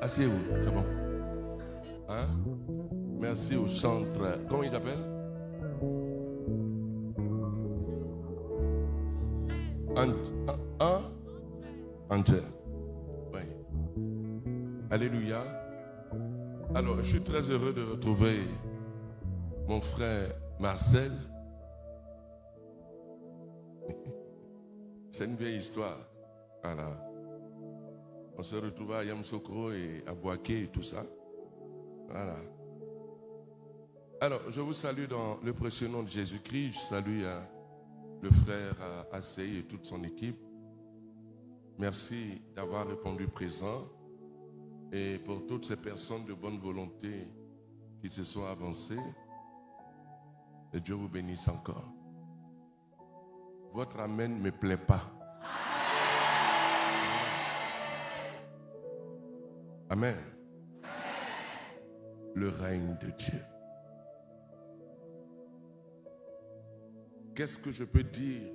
Asseyez-vous, c'est bon. Hein? Merci au chantre. Comment il s'appelle? Angel. Oui. Alléluia. Alors, je suis très heureux de retrouver mon frère Marcel. C'est une vieille histoire. Voilà. On se retrouve à Yamsokro et à Boaké et tout ça. Voilà. Alors, je vous salue dans le précieux nom de Jésus-Christ. Je salue le frère Assey et toute son équipe. Merci d'avoir répondu présent. Et pour toutes ces personnes de bonne volonté qui se sont avancées, que Dieu vous bénisse encore. Votre amen ne me plaît pas. Amen. Le règne de Dieu. Qu'est-ce que je peux dire?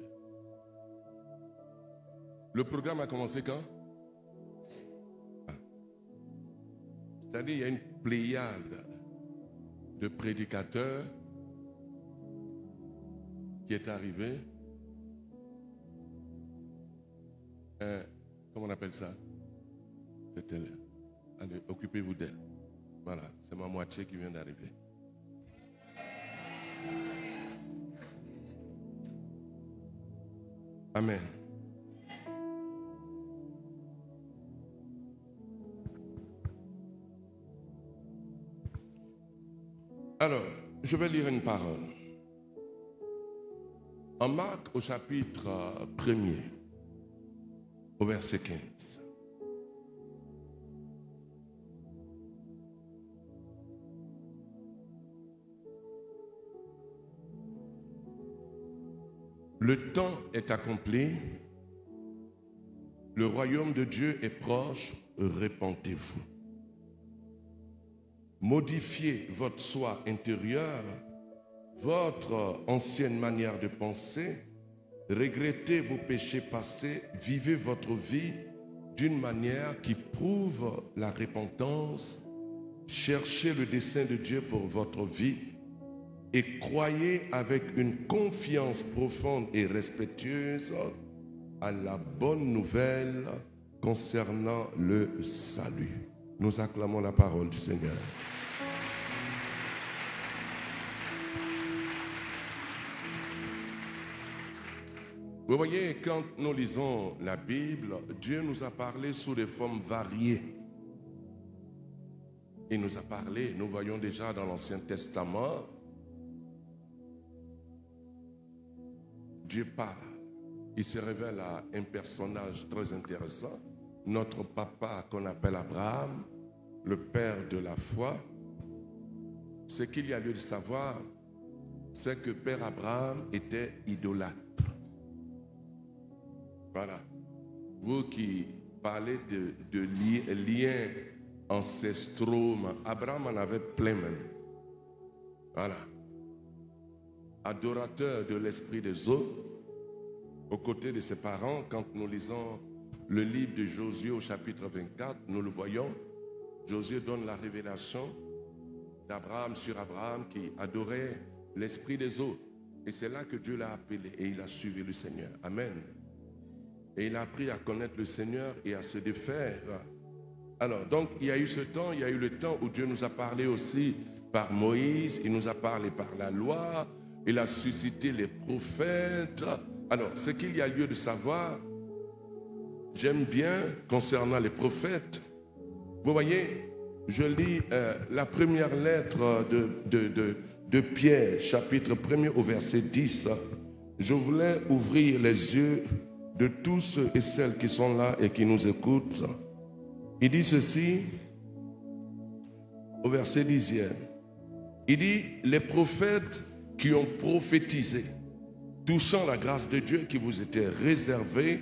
Le programme a commencé quand? C'est-à-dire il y a une pléiade de prédicateurs qui est arrivée. Comment on appelle ça? C'est elle. Allez, occupez-vous d'elle. Voilà, c'est ma moitié qui vient d'arriver. Amen. Alors, je vais lire une parole. En Marc au chapitre 1er, au verset 15. Le temps est accompli, le royaume de Dieu est proche, répentez-vous. Modifiez votre soi intérieur, votre ancienne manière de penser, regrettez vos péchés passés, vivez votre vie d'une manière qui prouve la repentance, cherchez le dessein de Dieu pour votre vie et croyez avec une confiance profonde et respectueuse à la bonne nouvelle concernant le salut. Nous acclamons la parole du Seigneur. Vous voyez, quand nous lisons la Bible, Dieu nous a parlé sous des formes variées. Il nous a parlé, nous voyons déjà dans l'Ancien Testament, Dieu parle. Il se révèle à un personnage très intéressant, notre papa qu'on appelle Abraham, le père de la foi. Ce qu'il y a lieu de savoir, c'est que Père Abraham était idolâtre. Voilà. Vous qui parlez de liens ancestraux, Abraham en avait plein même. Voilà. Adorateur de l'esprit des eaux, aux côtés de ses parents, quand nous lisons le livre de Josué au chapitre 24, nous le voyons. Josué donne la révélation d'Abraham sur Abraham qui adorait l'esprit des eaux. Et c'est là que Dieu l'a appelé et il a suivi le Seigneur. Amen. Et il a appris à connaître le Seigneur et à se défaire. Alors, donc, il y a eu ce temps, il y a eu le temps où Dieu nous a parlé aussi par Moïse, il nous a parlé par la loi, il a suscité les prophètes. Alors, ce qu'il y a lieu de savoir, j'aime bien concernant les prophètes. Vous voyez, je lis la première lettre de Pierre, chapitre 1er au verset 10. Je voulais ouvrir les yeux de tous ceux et celles qui sont là et qui nous écoutent. Il dit ceci au verset 10e. Il dit, les prophètes qui ont prophétisé, touchant la grâce de Dieu qui vous était réservée,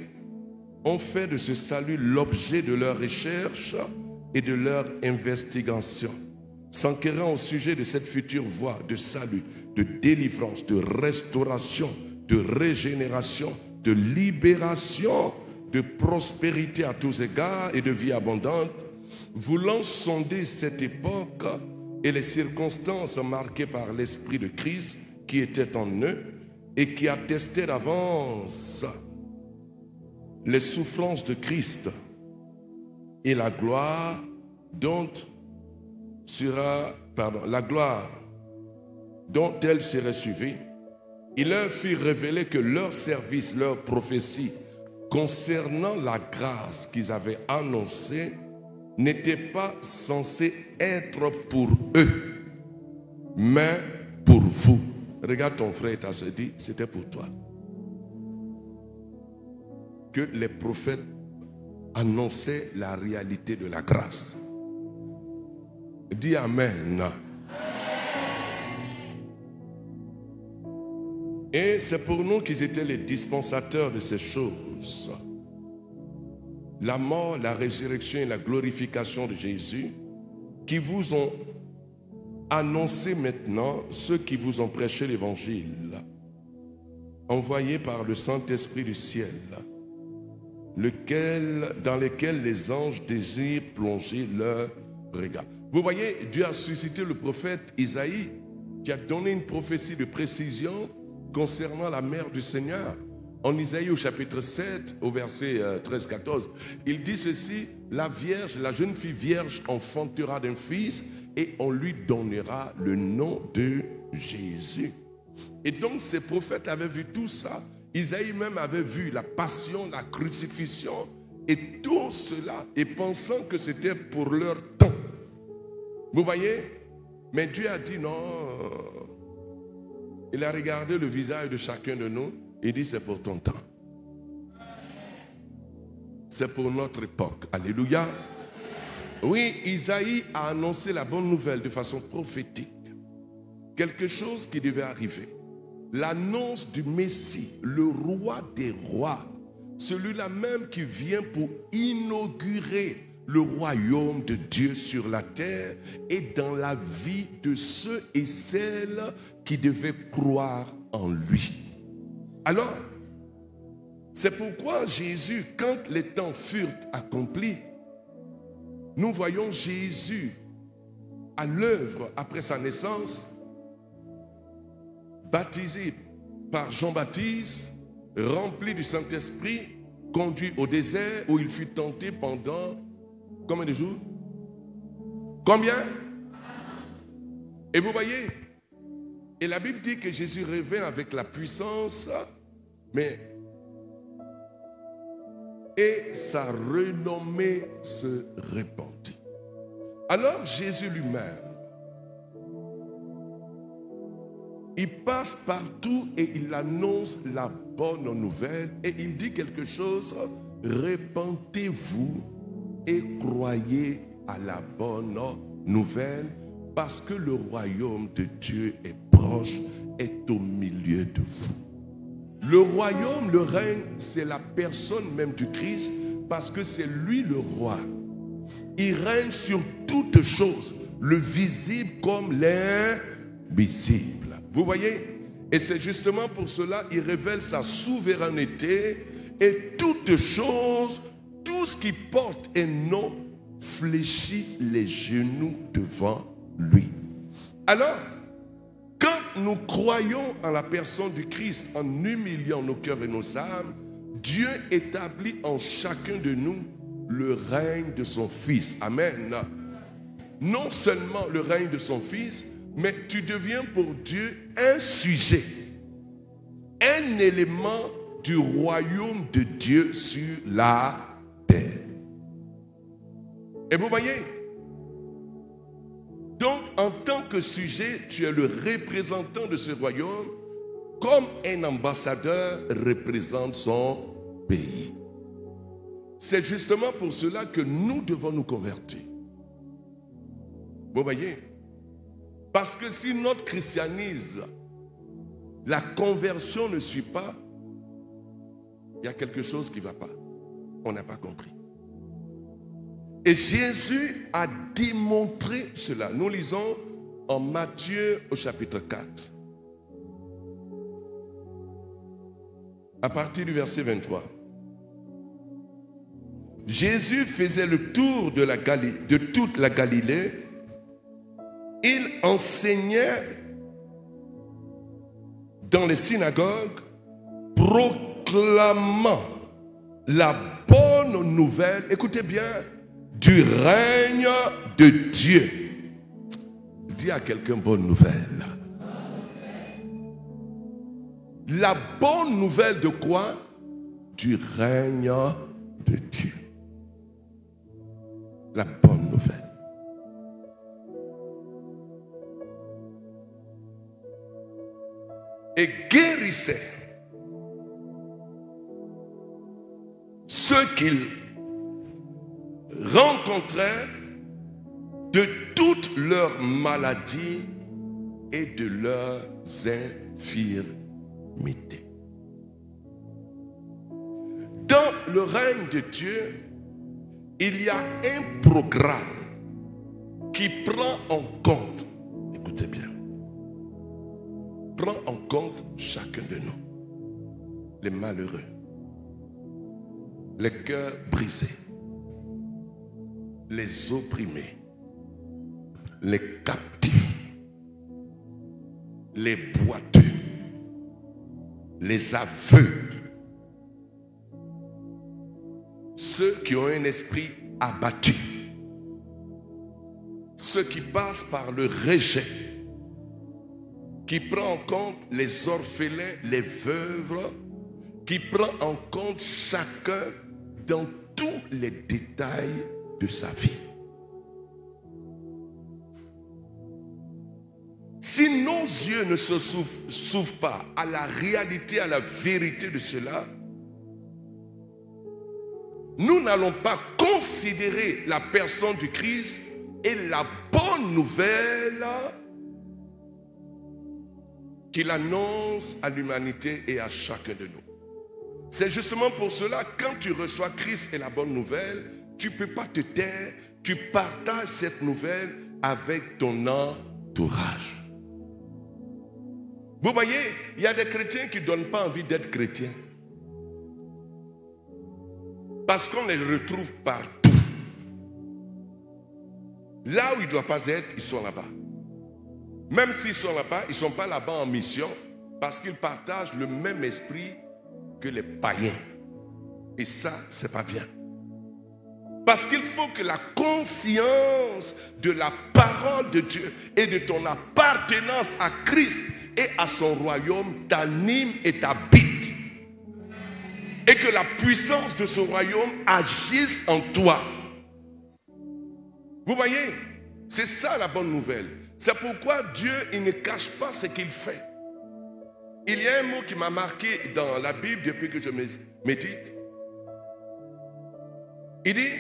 ont fait de ce salut l'objet de leur recherche et de leur investigation, s'enquérant au sujet de cette future voie de salut, de délivrance, de restauration, de régénération, de libération, de prospérité à tous égards et de vie abondante. voulant sonder cette époque et les circonstances marquées par l'Esprit de Christ qui était en eux et qui attestait d'avance les souffrances de Christ et la gloire dont elle serait suivie, il leur fit révéler que leur service, leur prophétie concernant la grâce qu'ils avaient annoncée n'était pas censé être pour eux, mais pour vous. Regarde ton frère et ta soeur, dit, c'était pour toi. Que les prophètes annonçaient la réalité de la grâce. Dis Amen. Et c'est pour nous qu'ils étaient les dispensateurs de ces choses. La mort, la résurrection et la glorification de Jésus qui vous ont annoncé maintenant ceux qui vous ont prêché l'évangile envoyé par le Saint-Esprit du ciel, dans lesquels les anges désirent plonger leur regard. Vous voyez, Dieu a suscité le prophète Isaïe qui a donné une prophétie de précision concernant la mère du Seigneur. En Isaïe au chapitre 7, au verset 13-14, il dit ceci: la vierge, la jeune fille vierge enfantera d'un fils et on lui donnera le nom de Jésus. Et donc ces prophètes avaient vu tout ça. Isaïe même avait vu la passion, la crucifixion et tout cela, et pensant que c'était pour leur temps. Vous voyez? Mais Dieu a dit non. Il a regardé le visage de chacun de nous et dit c'est pour ton temps. C'est pour notre époque. Alléluia. Oui, Isaïe a annoncé la bonne nouvelle de façon prophétique. Quelque chose qui devait arriver. L'annonce du Messie, le roi des rois. Celui-là même qui vient pour inaugurer le royaume de Dieu sur la terre et dans la vie de ceux et celles qui devaient croire en lui. Alors, c'est pourquoi Jésus, quand les temps furent accomplis, nous voyons Jésus à l'œuvre après sa naissance, baptisé par Jean-Baptiste, rempli du Saint-Esprit, conduit au désert où il fut tenté pendant combien de jours? Combien? Et vous voyez, et la Bible dit que Jésus revint avec la puissance, et sa renommée se répandit. Alors Jésus lui-même, il passe partout et il annonce la bonne nouvelle et il dit quelque chose: répentez-vous et croyez à la bonne nouvelle, parce que le royaume de Dieu est proche, est au milieu de vous. Le royaume, le règne, c'est la personne même du Christ, parce que c'est lui le roi. Il règne sur toutes choses, le visible comme l'invisible. Vous voyez? Et c'est justement pour cela qu'il révèle sa souveraineté et toutes choses. Tout ce qui porte un nom fléchit les genoux devant lui. Alors, quand nous croyons en la personne du Christ, en humiliant nos cœurs et nos âmes, Dieu établit en chacun de nous le règne de son Fils. Amen. Non seulement le règne de son Fils, mais tu deviens pour Dieu un sujet, un élément du royaume de Dieu sur la terre. Et vous voyez, donc en tant que sujet, tu es le représentant de ce royaume, comme un ambassadeur représente son pays. C'est justement pour cela que nous devons nous convertir. Vous voyez, parce que si notre christianisme, la conversion ne suit pas, il y a quelque chose qui ne va pas. On n'a pas compris. Et Jésus a démontré cela. Nous lisons en Matthieu au chapitre 4. À partir du verset 23. Jésus faisait le tour de toute la Galilée. Il enseignait dans les synagogues, proclamant la bonne nouvelle, écoutez bien, du règne de Dieu. Dis à quelqu'un bonne nouvelle. La bonne nouvelle de quoi? Du règne de Dieu. La bonne nouvelle. Et guérissait ceux qu'il rencontraient de toutes leurs maladies et de leurs infirmités. Dans le règne de Dieu, il y a un programme qui prend en compte, écoutez bien, prend en compte chacun de nous, les malheureux, les cœurs brisés, les opprimés, les captifs, les boiteux, les aveugles, ceux qui ont un esprit abattu, ceux qui passent par le rejet, qui prend en compte les orphelins, les veuves, qui prend en compte chacun dans tous les détails de sa vie. Si nos yeux ne se s'ouvrent pas à la réalité, à la vérité de cela, nous n'allons pas considérer la personne du Christ et la bonne nouvelle qu'il annonce à l'humanité et à chacun de nous. C'est justement pour cela, quand tu reçois Christ et la bonne nouvelle, tu ne peux pas te taire, tu partages cette nouvelle avec ton entourage. Vous voyez, il y a des chrétiens qui ne donnent pas envie d'être chrétiens. Parce qu'on les retrouve partout. Là où ils ne doivent pas être, ils sont là-bas. Même s'ils sont là-bas, ils ne sont pas là-bas en mission parce qu'ils partagent le même esprit que les païens. Et ça, c'est pas bien. Parce qu'il faut que la conscience de la parole de Dieu et de ton appartenance à Christ et à son royaume t'anime et t'habite. Et que la puissance de ce royaume agisse en toi. Vous voyez, c'est ça la bonne nouvelle. C'est pourquoi Dieu, il ne cache pas ce qu'il fait. Il y a un mot qui m'a marqué dans la Bible depuis que je médite. Il dit,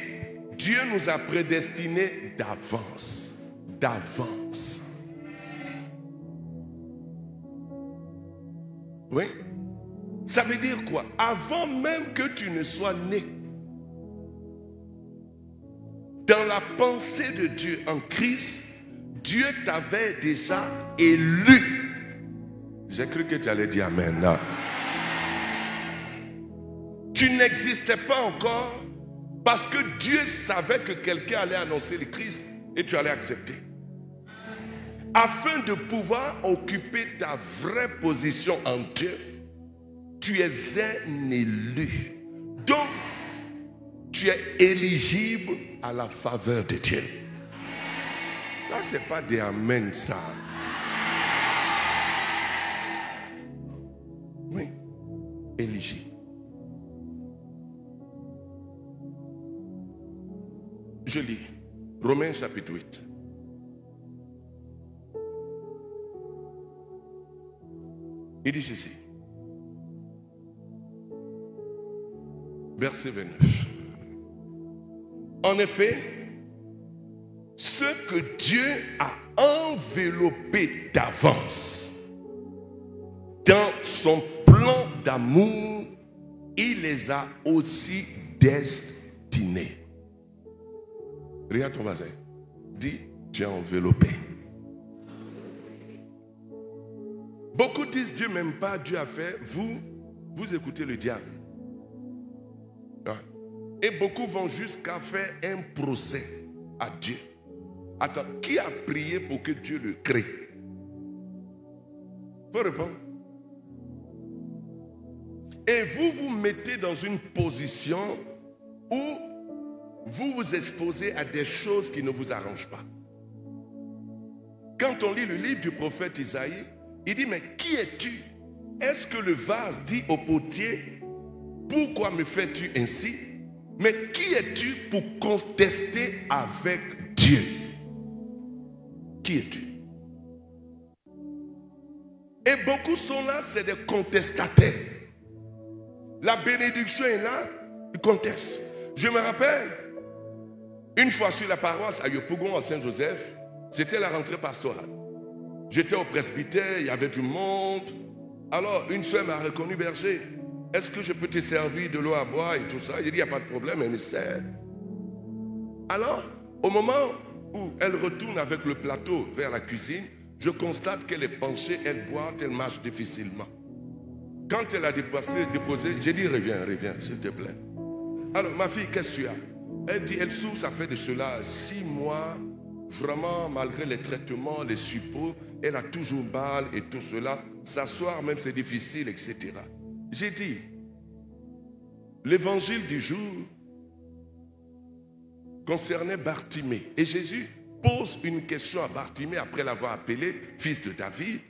Dieu nous a prédestinés d'avance. D'avance. Oui. Ça veut dire quoi? Avant même que tu ne sois né, dans la pensée de Dieu en Christ, Dieu t'avait déjà élu. J'ai cru que tu allais dire amen. Non. Tu n'existais pas encore parce que Dieu savait que quelqu'un allait annoncer le Christ et tu allais accepter. Afin de pouvoir occuper ta vraie position en Dieu, tu es un élu. Donc, tu es éligible à la faveur de Dieu. Ça, c'est pas des amen, ça. Oui, éligible. Je lis Romains chapitre 8. Il dit ceci. Verset 29. En effet, ce que Dieu a enveloppé d'avance dans son plan d'amour, il les a aussi destinés. Regarde ton voisin. Dis, tu es enveloppé. Beaucoup disent Dieu m'aime pas, Dieu a fait. Vous écoutez le diable. Et beaucoup vont jusqu'à faire un procès à Dieu. Attends, qui a prié pour que Dieu le crée? Faut répondre. Et vous vous mettez dans une position où vous vous exposez à des choses qui ne vous arrangent pas. Quand on lit le livre du prophète Isaïe, il dit, mais qui es-tu? Est-ce que le vase dit au potier, pourquoi me fais-tu ainsi? Mais qui es-tu pour contester avec Dieu? Qui es-tu? Et beaucoup sont là, c'est des contestataires. La bénédiction est là, ils contestent. Je me rappelle, une fois sur la paroisse à Yopougon, à Saint-Joseph, c'était la rentrée pastorale. J'étais au presbytère, il y avait du monde. Alors, une soeur m'a reconnu, berger. Est-ce que je peux te servir de l'eau à boire et tout ça? J'ai dit, il n'y a pas de problème, elle me sert. Alors, au moment où elle retourne avec le plateau vers la cuisine, je constate qu'elle est penchée, elle boite, elle marche difficilement. Quand elle a déposé, j'ai dit, reviens, s'il te plaît. Alors, ma fille, qu'est-ce que tu as? Elle dit, elle souffre, ça fait de cela 6 mois. Vraiment, malgré les traitements, les suppos, elle a toujours mal et tout cela. S'asseoir même, c'est difficile, etc. J'ai dit, l'évangile du jour concernait Bartimée. Et Jésus pose une question à Bartimée après l'avoir appelé fils de David.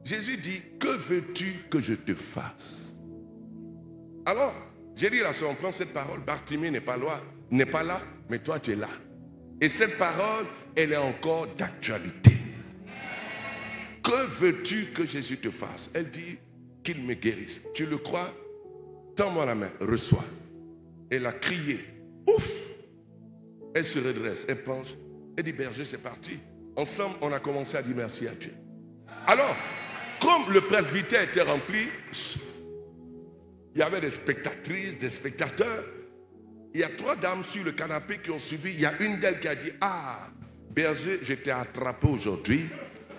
Jésus dit, que veux-tu que je te fasse? Alors, j'ai dit là, si on prend cette parole, Bartimée n'est pas là, mais toi tu es là. Et cette parole, elle est encore d'actualité. Que veux-tu que Jésus te fasse? Elle dit qu'il me guérisse. Tu le crois? Tends-moi la main, reçois. Elle a crié. Ouf! Elle se redresse, elle penche. Elle dit, berger, c'est parti. Ensemble, on a commencé à dire merci à Dieu. Alors, comme le presbytère était rempli, il y avait des spectatrices, des spectateurs. Il y a 3 dames sur le canapé qui ont suivi. Il y a une d'elles qui a dit, ah, berger, je t'ai attrapé aujourd'hui.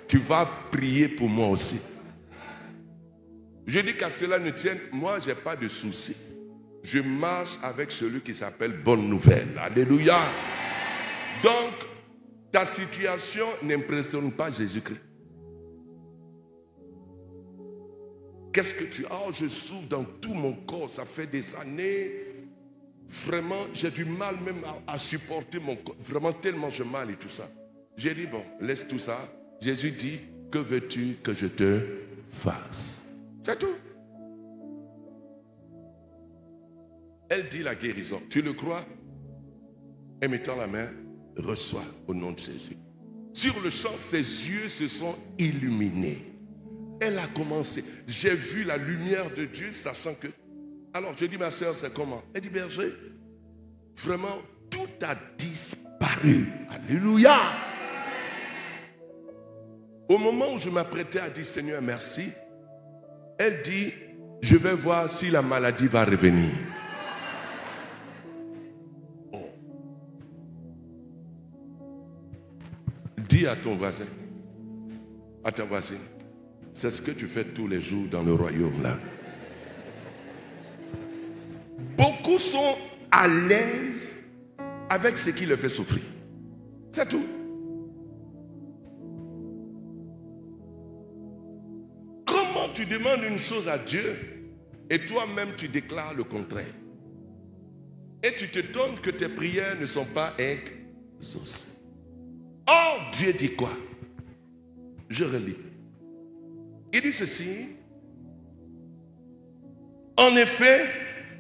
Tu vas prier pour moi aussi. Je dis qu'à cela ne tienne, moi, je n'ai pas de souci. Je marche avec celui qui s'appelle Bonne Nouvelle. Alléluia. Donc, ta situation n'impressionne pas Jésus-Christ. Qu'est-ce que tu as? Oh, je souffre dans tout mon corps. Ça fait des années. Vraiment, j'ai du mal même à supporter mon corps. Vraiment, tellement j'ai mal et tout ça. J'ai dit, bon, laisse tout ça. Jésus dit, que veux-tu que je te fasse? C'est tout. Elle dit la guérison. Tu le crois? Et mettant la main, reçois au nom de Jésus. Sur le champ, ses yeux se sont illuminés. Elle a commencé. J'ai vu la lumière de Dieu, sachant que... Alors, je dis, ma soeur, c'est comment? Elle dit, berger, vraiment, tout a disparu. Alléluia. Au moment où je m'apprêtais à dire, Seigneur, merci, elle dit, je vais voir si la maladie va revenir. Oh. Dis à ton voisin, à ta voisine, c'est ce que tu fais tous les jours dans le royaume là. Beaucoup sont à l'aise avec ce qui les fait souffrir. C'est tout. Comment tu demandes une chose à Dieu et toi-même tu déclares le contraire? Et tu te donnes que tes prières ne sont pas exaucées. Or, Dieu dit quoi? Je relis. Il dit ceci. En effet,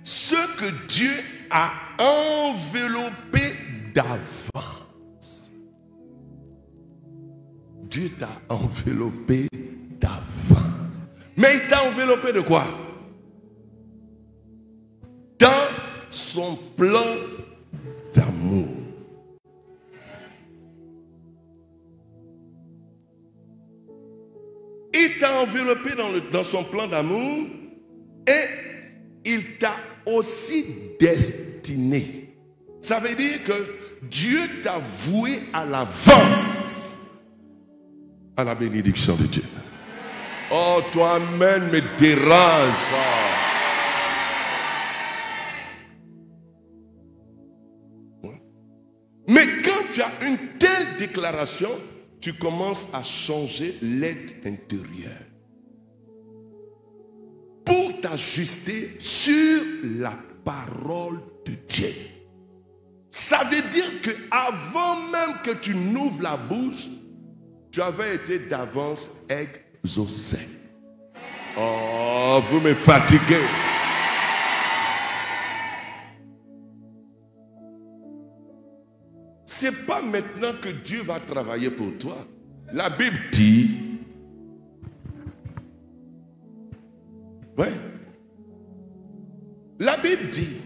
ce que Dieu a enveloppé d'avance. Dieu t'a enveloppé d'avance. Mais il t'a enveloppé de quoi? Dans son plan d'amour. Il t'a enveloppé dans son plan d'amour et il t'a aussi destiné. Ça veut dire que Dieu t'a voué à l'avance à la bénédiction de Dieu. Oh, toi-même me dérange. tu as une telle déclaration, tu commences à changer l'être intérieur pour t'ajuster sur la parole de Dieu. Ça veut dire que avant même que tu n'ouvres la bouche, tu avais été d'avance exaucé. Oh, vous me fatiguez. C'est pas maintenant que Dieu va travailler pour toi. La Bible dit, ouais, la Bible dit,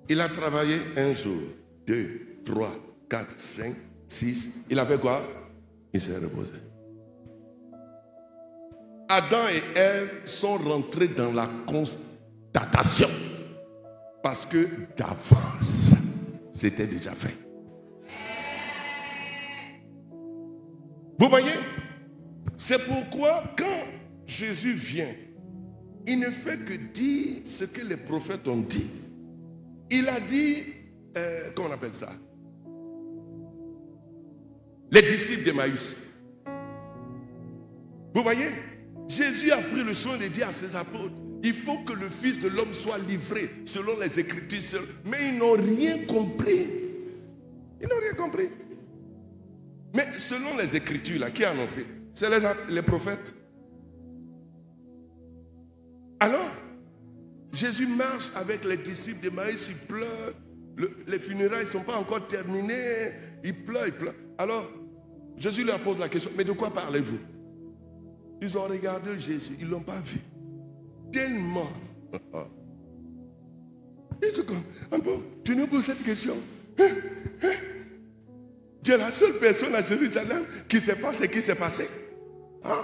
il a travaillé un jour, 2, 3, 4, 5, 6. Il a fait quoi? Il s'est reposé. Adam et Ève sont rentrés dans la constatation parce que d'avance, c'était déjà fait. Vous voyez? C'est pourquoi quand Jésus vient, il ne fait que dire ce que les prophètes ont dit. Il a dit, comment on appelle ça? Les disciples d'Emmaüs. Vous voyez? Jésus a pris le soin de dire à ses apôtres, il faut que le Fils de l'homme soit livré selon les Écritures. Mais ils n'ont rien compris. Ils n'ont rien compris. Mais selon les Écritures, là, qui a annoncé? C'est les prophètes. Alors, Jésus marche avec les disciples d'Emmaüs, il pleure. Les funérailles ne sont pas encore terminées. Il pleure, il pleure. Alors, Jésus leur pose la question, mais de quoi parlez-vous? Ils ont regardé Jésus, ils ne l'ont pas vu. Tellement. Ils disent, tu nous poses cette question? Tu es la seule personne à Jérusalem qui ne sait pas ce qui s'est passé. Hein?